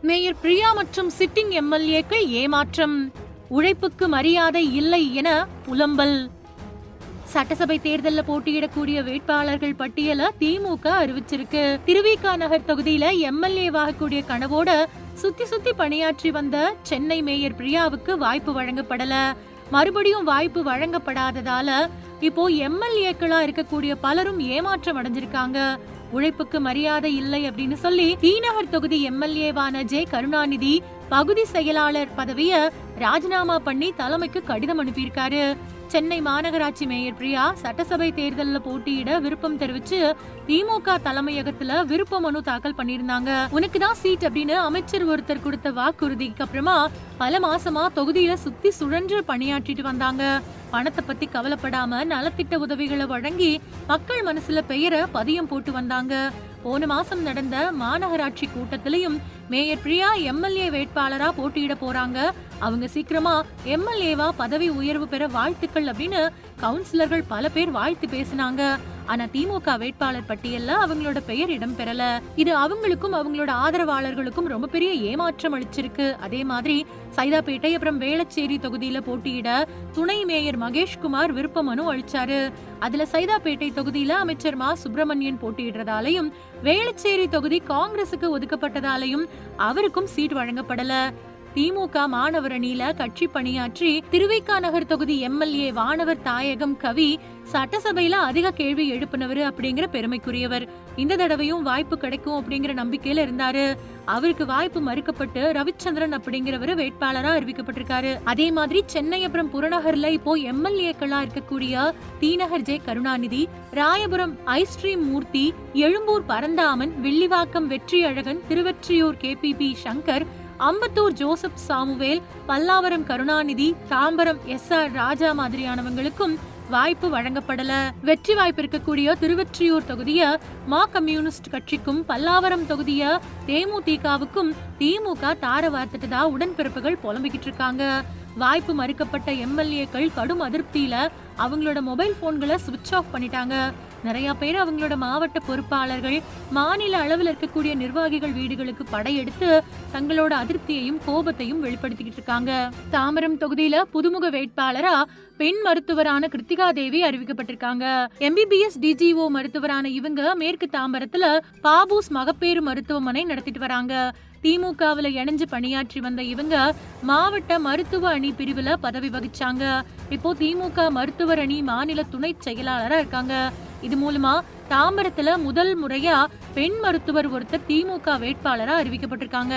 Mayor Priya மற்றும் sitting எம்எல்ஏக்கள் ஏமாற்றம், உழைப்புக்கு மரியாதை இல்லை என புலம்பல். சட்டசபை தேர்தலில் போட்டியிடக்கூடிய வேட்பாளர்கள் பட்டியல திமுக அறிவிச்சிருக்கு. திருவிக நகர் தொகுதியில எம்எல்ஏ வாகக்கூடிய கனவோட சுத்தி பணியாற்றி வந்த சென்னை மேயர் பிரியாவுக்கு வாய்ப்பு வழங்கப்படல. மறுபடியும் வாய்ப்பு வழங்கப்படாததால இப்போ எம்எல்ஏக்களா இருக்கக்கூடிய பலரும் ஏமாற்றம் அடைஞ்சிருக்காங்க. உழைப்புக்கு மரியாதை இல்லை அப்படின்னு சொல்லி தீநகர் தொகுதி எம்எல்ஏவான ஜே கருணாநிதி பகுதி செயலாளர் பதவிய ராஜினாமா பண்ணி தலைமைக்கு கடிதம் அனுப்பியிருக்காரு. சென்னை மாநகராட்சி மேயர் பிரியா சட்டசபை தேர்தலில் போட்டியிட விருப்பம் தெரிவிச்சு திமுக தலைமையகத்துல விருப்ப மனு தாக்கல் பண்ணிருந்தாங்க. உனக்குதான் சீட் அப்படின்னு அமைச்சர் ஒருத்தர் கொடுத்த வாக்குறுதிக்கு அப்புறமா பல மாசமா தொகுதியில சுத்தி சுழன்று பணியாற்றிட்டு வந்தாங்க. பணத்தை பத்தி கவலைப்படாம நலத்திட்ட உதவிகளை வழங்கி மக்கள் மனசுல பெயரை பதியம் போட்டு வந்தாங்க. போன மாசம் நடந்த மாநகராட்சி கூட்டத்திலையும் மேயர் பிரியா எம்எல்ஏ வேட்பாளரா போட்டியிட போறாங்க, அவங்க சீக்கிரமா எம்எல்ஏவா பதவி உயர்வு பெற வாழ்த்துக்கள் அப்படின்னு கவுன்சிலர்கள் பல பேர் வாழ்த்து பேசினாங்க. ஆனா திமுக வேட்பாளர் பட்டியல்ல அவங்களோட பெயர் இடம் பெறல. இது அவங்களுக்கும் அவங்களோட ஆதரவாளர்களுக்கும் ரொம்ப பெரிய ஏமாற்றம் அளிச்சிருக்கு. அதே மாதிரி சைதாப்பேட்டை அப்புறம் வேளச்சேரி தொகுதியில போட்டியிட துணை மேயர் மகேஷ்குமார் விருப்ப மனு அளிச்சாரு. அதுல சைதாப்பேட்டை தொகுதியில அமைச்சர் மா சுப்பிரமணியன் போட்டியிடுறதாலையும் வேளச்சேரி தொகுதி காங்கிரசுக்கு ஒதுக்கப்பட்டதாலையும் அவருக்கும் சீட் வழங்கப்படல. திமுக மாணவர் அணியில கட்சி பணியாற்றி திருவிக நகர் தொகுதி எம்எல்ஏ வானவர் தாயகம் கவி சட்டசபையில அதிக கேள்வி எழுப்பினவர் அப்படிங்கிற பெருமைக்குரியவர். இந்த தடவையும் வாய்ப்பு கிடைக்கும் அப்படிங்கிற நம்பிக்கையில இருந்தாரு. அவருக்கு வாய்ப்பு மறுக்கப்பட்டு ரவிச்சந்திரன் அப்படிங்கிறவரு வேட்பாளரா அறிவிக்கப்பட்டிருக்காரு. அதே மாதிரி சென்னை அப்புறம் புறநகர்ல இப்போ எம்எல்ஏக்களா இருக்கக்கூடிய தீநகர் ஜே கருணாநிதி, ராயபுரம் ஐஸ்ரீம் மூர்த்தி, எழும்பூர் பரந்தாமன், வில்லிவாக்கம் வெற்றி அழகன், திருவெற்றியூர் KPP சங்கர், அம்பத்தூர் ஜோசப் சாமுவேல், பல்லாவரம் கருணாநிதி, தாம்பரம் SR ராஜா மாதிரியானவங்களுக்கும் வாய்ப்பு வழங்கப்படல. வெற்றி வாய்ப்பு இருக்கக்கூடிய திருவெற்றியூர் தொகுதிய மா கம்யூனிஸ்ட் கட்சிக்கும் பல்லாவரம் தொகுதிய தேமுதிகவுக்கும் திமுக தார வார்த்துட்டதா உடன்பிறப்புகள் புலம்பிக்கிட்டு இருக்காங்க. வாய்ப்பு மறுக்கப்பட்ட எம்எல்ஏக்கள் கடும் அதிருப்தியில அவங்களோட மொபைல் போன்களை சுவிட்ச் ஆஃப் பண்ணிட்டாங்க. நிறைய பேர் அவங்களோட மாவட்ட பொறுப்பாளர்கள், மாநில அளவில் இருக்கக்கூடிய நிர்வாகிகள் வீடுகளுக்கு படையெடுத்து தங்களோட அதிருப்தியையும் கோபத்தையும் வெளிப்படுத்திக்கிட்டு இருக்காங்க. தாம்பரம் தொகுதியில புதுமுக வேட்பாளரா பெண் மருத்துவரான கிருத்திகா தேவி அறிவிக்கப்பட்டிருக்காங்க. MBBS DGO மருத்துவரான இவங்க மேற்கு தாம்பரத்துல பாபூஸ் மகப்பேறு மருத்துவமனை நடத்திட்டு வராங்க. திமுகவுல இணைஞ்சு பணியாற்றி வந்த இவங்க மாவட்ட மருத்துவ அணி பிரிவுல பதவி வகிச்சாங்க. இப்போ திமுக மருத்துவர் அணி மாநில துணை செயலாளரா இருக்காங்க. இது மூலமா தாம்பரத்துல முதல் முறையா பெண் மருத்துவர் ஒருத்தர் திமுக வேட்பாளரா அறிவிக்கப்பட்டிருக்காங்க.